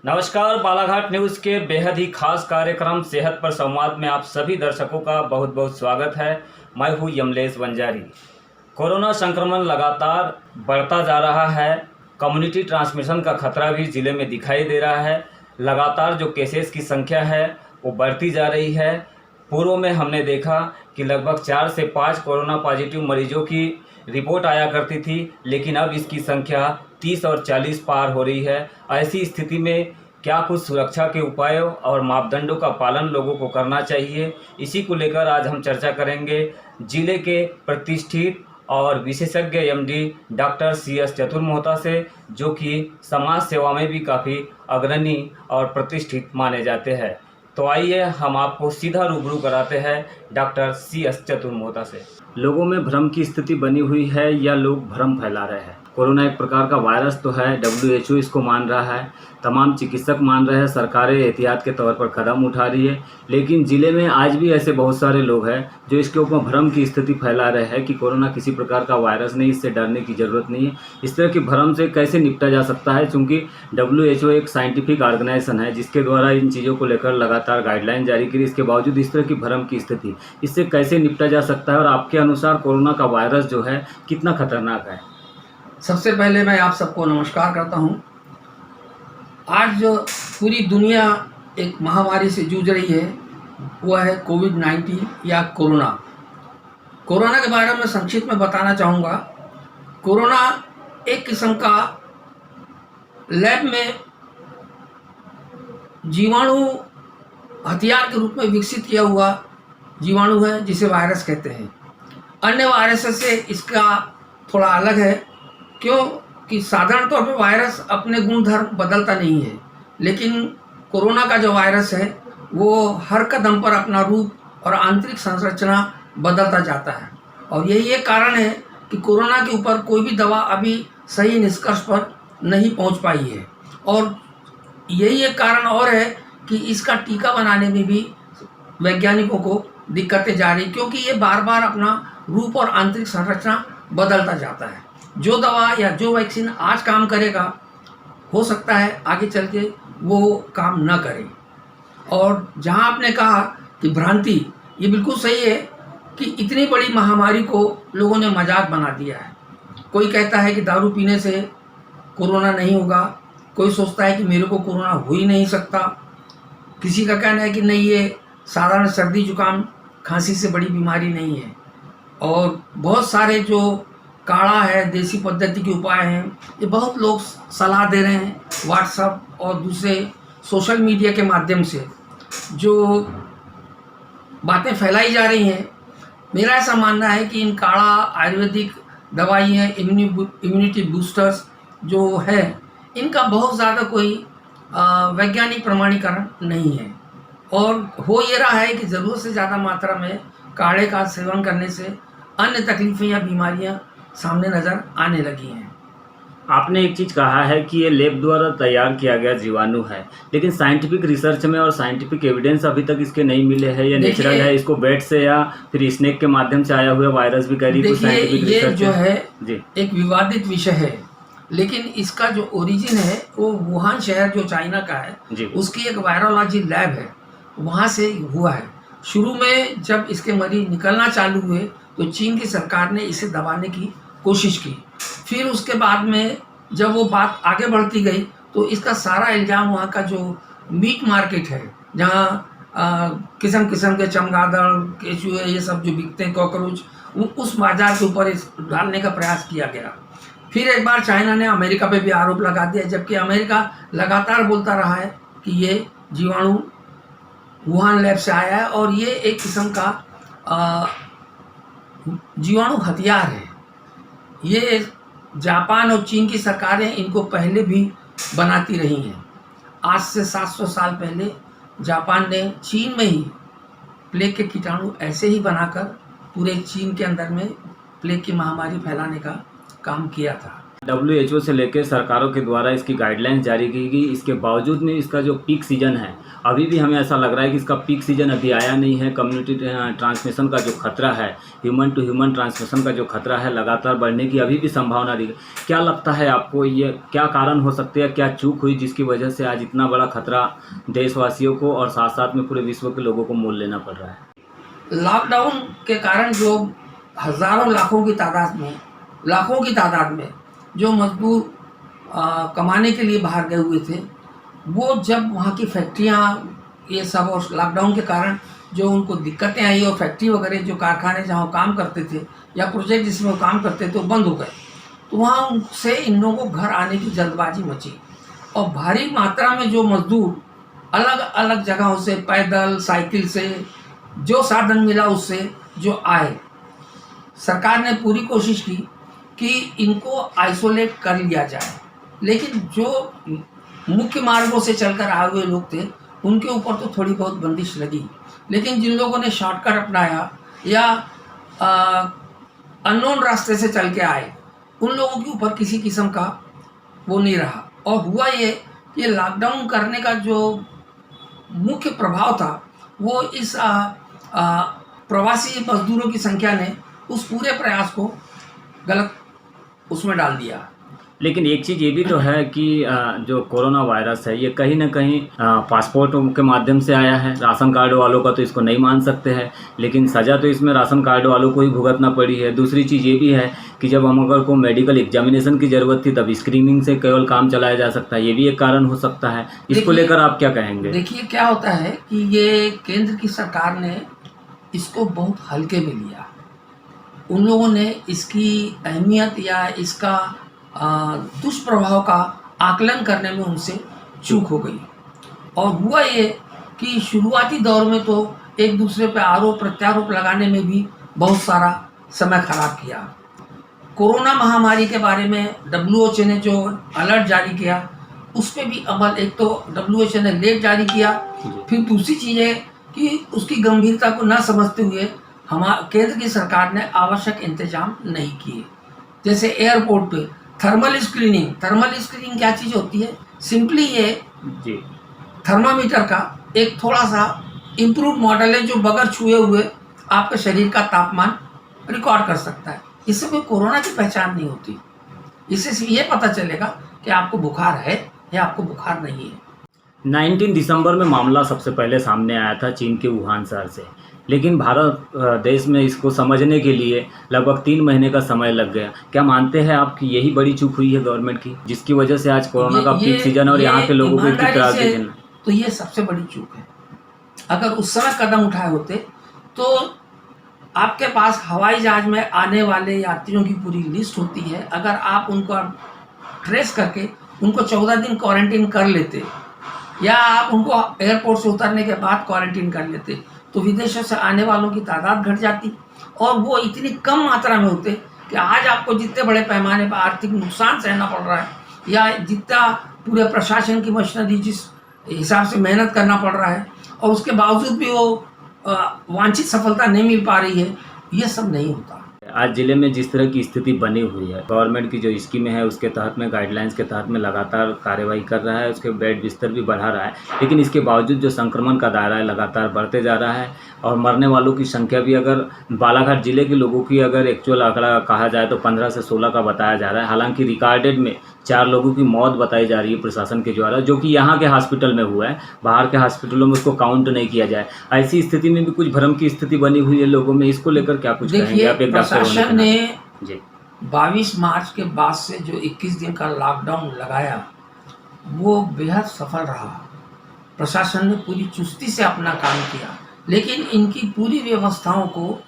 नमस्कार, बालाघाट न्यूज़ के बेहद ही खास कार्यक्रम सेहत पर संवाद में आप सभी दर्शकों का बहुत बहुत स्वागत है। मैं हूं यमलेश वंजारी। कोरोना संक्रमण लगातार बढ़ता जा रहा है। कम्युनिटी ट्रांसमिशन का खतरा भी ज़िले में दिखाई दे रहा है। लगातार जो केसेस की संख्या है वो बढ़ती जा रही है। पूर्व में हमने देखा कि लगभग 4 से 5 कोरोना पॉजिटिव मरीजों की रिपोर्ट आया करती थी, लेकिन अब इसकी संख्या 30 और 40 पार हो रही है। ऐसी स्थिति में क्या कुछ सुरक्षा के उपायों और मापदंडों का पालन लोगों को करना चाहिए, इसी को लेकर आज हम चर्चा करेंगे जिले के प्रतिष्ठित और विशेषज्ञ एमडी डॉक्टर CS चतुर्मोहता से, जो कि समाज सेवा में भी काफ़ी अग्रणी और प्रतिष्ठित माने जाते हैं। तो आइए हम आपको सीधा रूबरू कराते हैं डॉक्टर CS चतुर्मोहता से। लोगों में भ्रम की स्थिति बनी हुई है या लोग भ्रम फैला रहे हैं। कोरोना एक प्रकार का वायरस तो है, WHO इसको मान रहा है, तमाम चिकित्सक मान रहे हैं, सरकारें एहतियात के तौर पर कदम उठा रही है, लेकिन ज़िले में आज भी ऐसे बहुत सारे लोग हैं जो इसके ऊपर भ्रम की स्थिति फैला रहे हैं कि कोरोना किसी प्रकार का वायरस नहीं, इससे डरने की ज़रूरत नहीं है। इस तरह की भ्रम से कैसे निपटा जा सकता है, चूँकि WHO एक साइंटिफिक ऑर्गेनाइजेशन है जिसके द्वारा इन चीज़ों को लेकर लगातार गाइडलाइन जारी की, इसके बावजूद इस तरह की भ्रम की स्थिति, इससे कैसे निपटा जा सकता है और आपके अनुसार कोरोना का वायरस जो है कितना खतरनाक है? सबसे पहले मैं आप सबको नमस्कार करता हूं। आज जो पूरी दुनिया एक महामारी से जूझ रही है वो है कोविड-19 या कोरोना। कोरोना के बारे में संक्षिप्त में बताना चाहूँगा। कोरोना एक किस्म का लैब में जीवाणु हथियार के रूप में विकसित किया हुआ जीवाणु है जिसे वायरस कहते हैं। अन्य वायरस से इसका थोड़ा अलग है, क्यों कि साधारण तौर पर वायरस अपने गुणधर्म बदलता नहीं है, लेकिन कोरोना का जो वायरस है वो हर कदम पर अपना रूप और आंतरिक संरचना बदलता जाता है। और यही एक कारण है कि कोरोना के ऊपर कोई भी दवा अभी सही निष्कर्ष पर नहीं पहुंच पाई है। और यही एक कारण और है कि इसका टीका बनाने में भी वैज्ञानिकों को दिक्कतें जा रही, क्योंकि ये बार बार अपना रूप और आंतरिक संरचना बदलता जाता है। जो दवा या जो वैक्सीन आज काम करेगा, हो सकता है आगे चल के वो काम न करे। और जहां आपने कहा कि भ्रांति, ये बिल्कुल सही है कि इतनी बड़ी महामारी को लोगों ने मजाक बना दिया है। कोई कहता है कि दारू पीने से कोरोना नहीं होगा, कोई सोचता है कि मेरे को कोरोना हो ही नहीं सकता, किसी का कहना है कि नहीं, ये साधारण सर्दी जुकाम खांसी से बड़ी बीमारी नहीं है। और बहुत सारे जो काढ़ा है, देसी पद्धति के उपाय हैं, ये बहुत लोग सलाह दे रहे हैं व्हाट्सएप और दूसरे सोशल मीडिया के माध्यम से जो बातें फैलाई जा रही हैं। मेरा ऐसा मानना है कि इन काढ़ा, आयुर्वेदिक दवाई हैं, इम्यूनिटी बूस्टर्स जो है, इनका बहुत ज़्यादा कोई वैज्ञानिक प्रमाणीकरण नहीं है। और हो ये रहा है कि ज़रूरत से ज़्यादा मात्रा में काढ़े का सेवन करने से अन्य तकलीफ़ें या बीमारियां सामने नज़र आने लगी हैं। आपने एक चीज़ कहा है कि ये लैब द्वारा तैयार किया गया जीवाणु है, लेकिन साइंटिफिक रिसर्च में और साइंटिफिक एविडेंस अभी तक इसके नहीं मिले हैं। या नेचुरल है, इसको बैट से या फिर स्नेक के माध्यम से आया हुआ वायरस भी कह रही है। साइंटिफिक ये रिसर्च जो है जी एक विवादित विषय है, लेकिन इसका जो ओरिजिन है वो वुहान शहर जो चाइना का है, उसकी एक वायरोलॉजी लैब है, वहाँ से हुआ है। शुरू में जब इसके मरीज निकलना चालू हुए तो चीन की सरकार ने इसे दबाने की कोशिश की। फिर उसके बाद में जब वो बात आगे बढ़ती गई तो इसका सारा इल्ज़ाम वहाँ का जो मीट मार्केट है, जहाँ किस्म किस्म के चमगादड़, केचुए, ये सब जो बिकते हैं, कॉकरोच, उस बाजार के ऊपर इस डालने का प्रयास किया गया। फिर एक बार चाइना ने अमेरिका पे भी आरोप लगा दिया, जबकि अमेरिका लगातार बोलता रहा है कि ये जीवाणु वुहान लैब से आया है और ये एक किस्म का जीवाणु हथियार है। ये जापान और चीन की सरकारें इनको पहले भी बनाती रही हैं। आज से 700 साल पहले जापान ने चीन में ही प्लेग के कीटाणु ऐसे ही बनाकर पूरे चीन के अंदर में प्लेग की महामारी फैलाने का काम किया था। WHO से लेकर सरकारों के द्वारा इसकी गाइडलाइंस जारी की गई, इसके बावजूद में इसका जो पीक सीजन है, अभी भी हमें ऐसा लग रहा है कि इसका पीक सीजन अभी आया नहीं है। कम्युनिटी ट्रांसमिशन का जो खतरा है, ह्यूमन टू ह्यूमन ट्रांसमिशन का जो खतरा है, लगातार बढ़ने की अभी भी संभावना रही है। क्या लगता है आपको, ये क्या कारण हो सकते हैं, क्या चूक हुई जिसकी वजह से आज इतना बड़ा खतरा देशवासियों को और साथ साथ में पूरे विश्व के लोगों को मोल लेना पड़ रहा है? लॉकडाउन के कारण जो हजारों लाखों की तादाद में जो मजदूर कमाने के लिए बाहर गए हुए थे, वो जब वहाँ की फैक्ट्रियाँ ये सब और लॉकडाउन के कारण जो उनको दिक्कतें आई और फैक्ट्री वगैरह जो कारखाने जहाँ वो काम करते थे या प्रोजेक्ट जिसमें वो काम करते थे वो बंद हो गए, तो वहाँ उनसे इन लोगों को घर आने की जल्दबाजी मची और भारी मात्रा में जो मजदूर अलग अलग जगहों से पैदल साइकिल से जो साधन मिला उससे जो आए, सरकार ने पूरी कोशिश की कि इनको आइसोलेट कर लिया जाए, लेकिन जो मुख्य मार्गों से चलकर आए हुए लोग थे उनके ऊपर तो थोड़ी बहुत बंदिश लगी, लेकिन जिन लोगों ने शॉर्टकट अपनाया या अननोन रास्ते से चल के आए उन लोगों के ऊपर किसी किस्म का वो नहीं रहा। और हुआ ये लॉकडाउन करने का जो मुख्य प्रभाव था वो इस प्रवासी मजदूरों की संख्या ने उस पूरे प्रयास को गलत उसमें डाल दिया। लेकिन एक चीज़ ये भी तो है कि जो कोरोना वायरस है ये कहीं ना कहीं पासपोर्ट के माध्यम से आया है। राशन कार्ड वालों का तो इसको नहीं मान सकते हैं, लेकिन सज़ा तो इसमें राशन कार्ड वालों को ही भुगतना पड़ी है। दूसरी चीज़ ये भी है कि जब हम अगर को मेडिकल एग्जामिनेशन की ज़रूरत थी तब स्क्रीनिंग से केवल काम चलाया जा सकता है, ये भी एक कारण हो सकता है। इसको लेकर आप क्या कहेंगे? देखिए क्या होता है कि ये केंद्र की सरकार ने इसको बहुत हल्के में लिया। उन लोगों ने इसकी अहमियत या इसका दुष्प्रभाव का आकलन करने में उनसे चूक हो गई और हुआ ये कि शुरुआती दौर में तो एक दूसरे पे आरोप प्रत्यारोप लगाने में भी बहुत सारा समय खराब किया। कोरोना महामारी के बारे में WHO ने जो अलर्ट जारी किया उस पर भी अमल, एक तो WHO ने लेट जारी किया, फिर दूसरी चीज़ है कि उसकी गंभीरता को न समझते हुए केंद्र की सरकार ने आवश्यक इंतजाम नहीं किए। जैसे एयरपोर्ट पे थर्मल स्क्रीनिंग क्या चीज़ होती है? सिंपली ये जी थर्मामीटर का एक थोड़ा सा इम्प्रूव मॉडल है जो बगैर छुए हुए आपके शरीर का तापमान रिकॉर्ड कर सकता है। इससे कोई कोरोना की पहचान नहीं होती। इससे ये पता चलेगा कि आपको बुखार है या आपको बुखार नहीं है। 19 दिसंबर में मामला सबसे पहले सामने आया था चीन के वुहान शहर से, लेकिन भारत देश में इसको समझने के लिए लगभग 3 महीने का समय लग गया। क्या मानते हैं आप कि यही बड़ी चूक हुई है गवर्नमेंट की, जिसकी वजह से आज कोरोना का पीक सीजन और यहाँ के लोगों को इतनी त्रासदी झेलना? तो ये सबसे बड़ी चूक है। अगर उस समय कदम उठाए होते तो आपके पास हवाई जहाज में आने वाले यात्रियों की पूरी लिस्ट होती है। अगर आप उनको ट्रेस करके उनको 14 दिन क्वारंटीन कर लेते या आप उनको एयरपोर्ट से उतरने के बाद क्वारंटीन कर लेते तो विदेशों से आने वालों की तादाद घट जाती और वो इतनी कम मात्रा में होते कि आज आपको जितने बड़े पैमाने पर आर्थिक नुकसान सहना पड़ रहा है या जितना पूरे प्रशासन की मशीनरी जिस हिसाब से मेहनत करना पड़ रहा है और उसके बावजूद भी वो वांछित सफलता नहीं मिल पा रही है, ये सब नहीं होता। आज ज़िले में जिस तरह की स्थिति बनी हुई है, गवर्नमेंट की जो स्कीमें है उसके तहत में गाइडलाइंस के तहत में लगातार कार्यवाही कर रहा है, उसके बेड बिस्तर भी बढ़ा रहा है, लेकिन इसके बावजूद जो संक्रमण का दायरा है लगातार बढ़ते जा रहा है और मरने वालों की संख्या भी अगर बालाघाट जिले के लोगों की अगर एक्चुअल आंकड़ा कहा जाए तो 15 से 16 का बताया जा रहा है। हालांकि रिकॉर्डेड में 4 लोगों की मौत बताई जा रही है प्रशासन के द्वारा, जो कि यहाँ के हॉस्पिटल में हुआ है, बाहर के हॉस्पिटलों में उसको काउंट नहीं किया जाए। ऐसी स्थिति में भी कुछ भ्रम की स्थिति बनी हुई है लोगों में, इसको लेकर क्या कुछ कहेंगे आप? एक प्रशासन ने 22 मार्च के बाद से जो 21 दिन का लॉकडाउन लगाया वो बेहद सफल रहा। प्रशासन ने पूरी चुस्ती से अपना काम किया, लेकिन इनकी पूरी व्यवस्थाओं को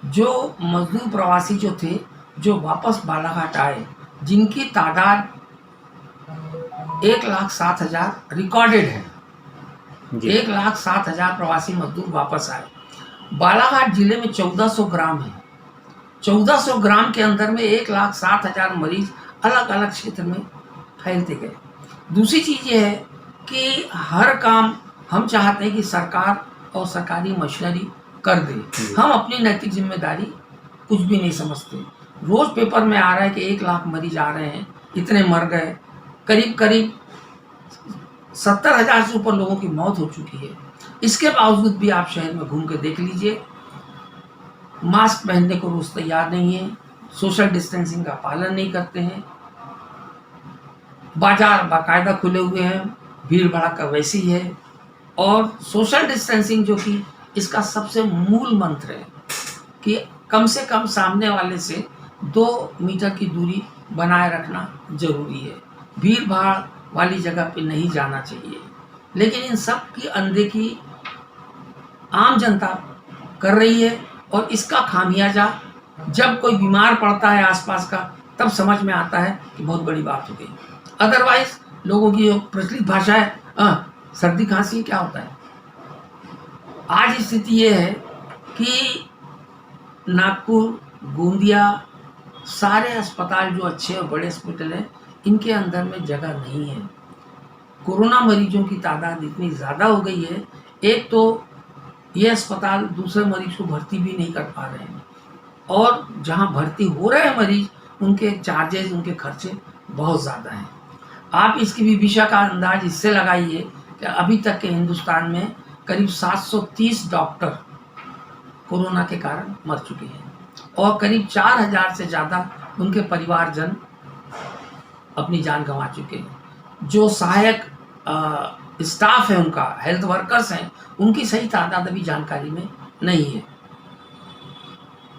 जो मजदूर प्रवासी जो थे जो वापस बालाघाट आए, जिनकी तादाद 1,07,000 रिकॉर्डेड है, 1,07,000 प्रवासी मजदूर वापस आए। बालाघाट जिले में 1400 ग्राम है, 1400 ग्राम के अंदर में 1,07,000 मरीज अलग अलग क्षेत्र में फैलते गए। दूसरी चीज़ ये है कि हर काम हम चाहते हैं कि सरकार और सरकारी मशीनरी कर दे, हम अपनी नैतिक जिम्मेदारी कुछ भी नहीं समझते। रोज़ पेपर में आ रहा है कि 1 लाख मरीज आ रहे हैं, इतने मर गए, करीब करीब 70,000 से ऊपर लोगों की मौत हो चुकी है। इसके बावजूद भी आप शहर में घूम के देख लीजिए, मास्क पहनने को रोज तैयार नहीं है, सोशल डिस्टेंसिंग का पालन नहीं करते हैं, बाजार बाकायदा खुले हुए हैं, भीड़ भड़का वैसी है। और सोशल डिस्टेंसिंग जो कि इसका सबसे मूल मंत्र है कि कम से कम सामने वाले से 2 मीटर की दूरी बनाए रखना जरूरी है, भीड़ भाड़ वाली जगह पे नहीं जाना चाहिए। लेकिन इन सब की अनदेखी आम जनता कर रही है और इसका खामियाजा जब कोई बीमार पड़ता है आसपास का, तब समझ में आता है कि बहुत बड़ी बात हो गई। अदरवाइज लोगों की जो प्रचलित भाषा है, सर्दी खांसी क्या होता है। आज स्थिति ये है कि नागपुर, गोंदिया, सारे अस्पताल जो अच्छे और बड़े हॉस्पिटल हैं, इनके अंदर में जगह नहीं है। कोरोना मरीजों की तादाद इतनी ज़्यादा हो गई है, एक तो ये अस्पताल दूसरे मरीज को भर्ती भी नहीं कर पा रहे हैं, और जहाँ भर्ती हो रहे हैं मरीज, उनके चार्जेस, उनके खर्चे बहुत ज़्यादा हैं। आप इसकी विभिषा का अंदाज इससे लगाइए कि अभी तक के हिंदुस्तान में करीब 730 डॉक्टर कोरोना के कारण मर चुके हैं और करीब 4,000 से ज़्यादा उनके परिवारजन अपनी जान गंवा चुके हैं। जो सहायक स्टाफ है, उनका हेल्थ वर्कर्स हैं, उनकी सही तादाद अभी जानकारी में नहीं है।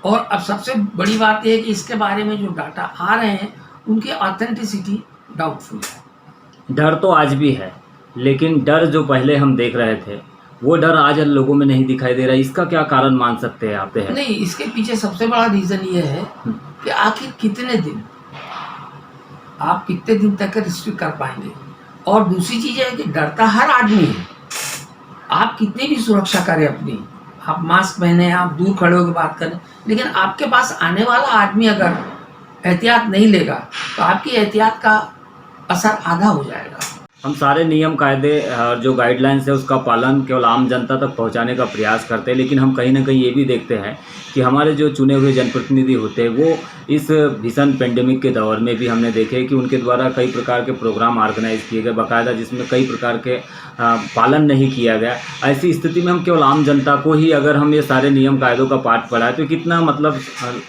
और अब सबसे बड़ी बात यह है कि इसके बारे में जो डाटा आ रहे हैं, उनकी ऑथेंटिसिटी डाउटफुल है। डर तो आज भी है, लेकिन डर जो पहले हम देख रहे थे, वो डर आज लोगों में नहीं दिखाई दे रहा है। इसका क्या कारण मान सकते हैं आप? नहीं, इसके पीछे सबसे बड़ा रीज़न ये है कि आखिर कितने दिन आप कितने दिन तक रिस्ट्रिक्ट कर पाएंगे। और दूसरी चीज़ है कि डरता हर आदमी है, आप कितनी भी सुरक्षा करें अपनी, आप मास्क पहने, आप दूर खड़े होकर बात करें, लेकिन आपके पास आने वाला आदमी अगर एहतियात नहीं लेगा तो आपकी एहतियात का असर आधा हो जाएगा। हम सारे नियम कायदे और जो गाइडलाइंस है उसका पालन केवल आम जनता तक पहुंचाने का प्रयास करते हैं, लेकिन हम कहीं ना कहीं ये भी देखते हैं कि हमारे जो चुने हुए जनप्रतिनिधि होते हैं, वो इस भीषण पेंडेमिक के दौर में भी हमने देखे कि उनके द्वारा कई प्रकार के प्रोग्राम ऑर्गेनाइज किए गए बाकायदा, जिसमें कई प्रकार के पालन नहीं किया गया। ऐसी स्थिति में हम केवल आम जनता को ही अगर हम ये सारे नियम कायदों का पाठ पढ़ाएं तो कितना मतलब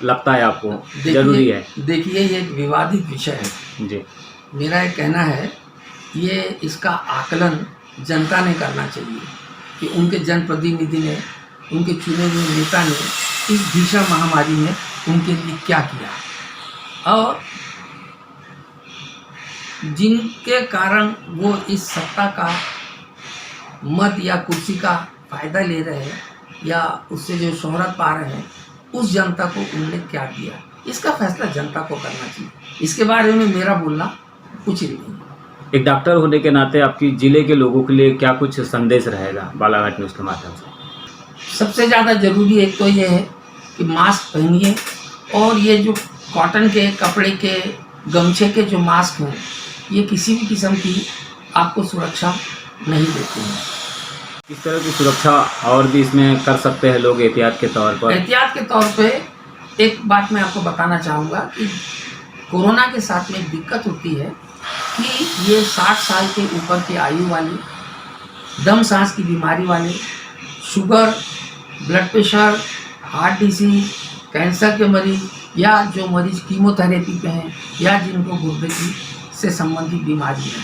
लगता है आपको जरूरी है? देखिए, ये एक विवादित विषय है जी। मेरा ये कहना है, ये इसका आकलन जनता ने करना चाहिए कि उनके जनप्रतिनिधि ने, उनके चुने हुए नेता ने इस भीषण महामारी में उनके लिए क्या किया, और जिनके कारण वो इस सत्ता का मत या कुर्सी का फायदा ले रहे हैं या उससे जो शोहरत पा रहे हैं, उस जनता को उन्होंने क्या दिया, इसका फैसला जनता को करना चाहिए। इसके बारे में मेरा बोलना कुछ नहीं। एक डॉक्टर होने के नाते आपकी ज़िले के लोगों के लिए क्या कुछ संदेश रहेगा बालाघाट न्यूज़ के माध्यम से? सबसे ज़्यादा ज़रूरी एक तो ये है कि मास्क पहनिए, और ये जो कॉटन के, कपड़े के, गमछे के जो मास्क हैं, ये किसी भी किस्म की आपको सुरक्षा नहीं देते हैं। किस तरह की सुरक्षा और भी इसमें कर सकते हैं लोग एहतियात के तौर पर? एहतियात के तौर पे एक बात मैं आपको बताना चाहूँगा कि कोरोना के साथ में एक दिक्कत होती है कि ये 60 साल के ऊपर की आयु वाले, दम सांस की बीमारी वाले, sugar, blood pressure, heart disease, cancer के मरीज, या जो मरीज कीमोथेरेपी पे हैं, या जिनको गुर्दे की से संबंधित बीमारी है,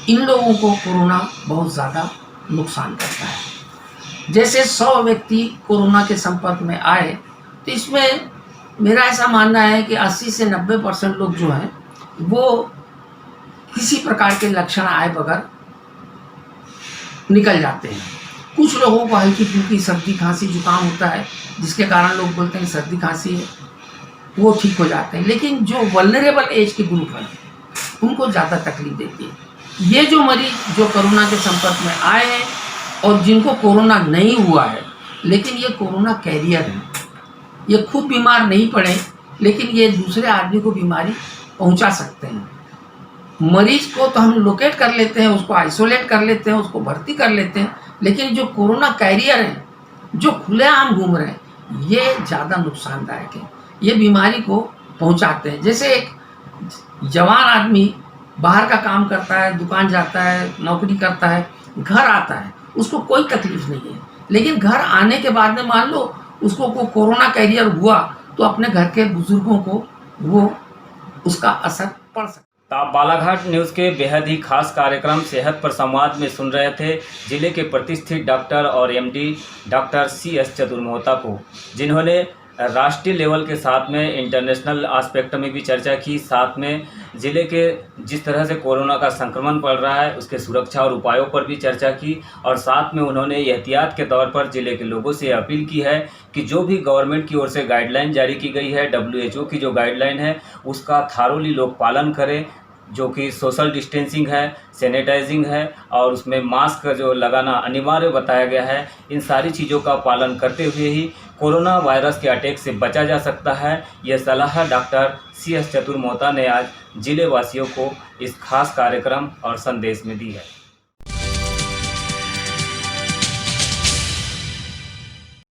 इन लोगों को कोरोना बहुत ज़्यादा नुकसान करता है। जैसे 100 व्यक्ति कोरोना के संपर्क में आए तो इसमें मेरा ऐसा मानना है कि 80 से 90% लोग जो हैं वो किसी प्रकार के लक्षण आए बगैर निकल जाते हैं। कुछ लोगों को हल्की फुल्की सर्दी खांसी जुकाम होता है, जिसके कारण लोग बोलते हैं सर्दी खांसी है, वो ठीक हो जाते हैं। लेकिन जो वल्नरेबल एज के ग्रुप हैं उनको ज़्यादा तकलीफ देती है। ये जो मरीज जो कोरोना के संपर्क में आए हैं और जिनको कोरोना नहीं हुआ है लेकिन ये कोरोना कैरियर हैं, ये खुद बीमार नहीं पड़े लेकिन ये दूसरे आदमी को बीमारी पहुंचा सकते हैं। मरीज को तो हम लोकेट कर लेते हैं, उसको आइसोलेट कर लेते हैं, उसको भर्ती कर लेते हैं, लेकिन जो कोरोना कैरियर हैं, जो खुलेआम घूम रहे हैं, ये ज़्यादा नुकसानदायक है, ये बीमारी को पहुंचाते हैं। जैसे एक जवान आदमी बाहर का काम करता है, दुकान जाता है, नौकरी करता है, घर आता है, उसको कोई तकलीफ नहीं है। लेकिन घर आने के बाद में मान लो उसको को कोरोना कैरियर हुआ तो अपने घर के बुजुर्गों को वो उसका असर पड़ सकता है। तो आप बालाघाट न्यूज़ के बेहद ही खास कार्यक्रम सेहत पर संवाद में सुन रहे थे जिले के प्रतिष्ठित डॉक्टर और एमडी डॉक्टर CS चतुर्मोहता को, जिन्होंने राष्ट्रीय लेवल के साथ में इंटरनेशनल एस्पेक्ट में भी चर्चा की, साथ में ज़िले के जिस तरह से कोरोना का संक्रमण बढ़ रहा है उसके सुरक्षा और उपायों पर भी चर्चा की, और साथ में उन्होंने एहतियात के तौर पर ज़िले के लोगों से अपील की है कि जो भी गवर्नमेंट की ओर से गाइडलाइन जारी की गई है, WHO की जो गाइडलाइन है उसका थारोली लोग पालन करें, जो कि सोशल डिस्टेंसिंग है, सैनिटाइजिंग है और उसमें मास्क जो लगाना अनिवार्य बताया गया है। इन सारी चीज़ों का पालन करते हुए ही कोरोना वायरस के अटैक से बचा जा सकता है। यह सलाह डॉक्टर CS चतुर्मोहता ने आज जिले वासियों को इस खास कार्यक्रम और संदेश में दी है।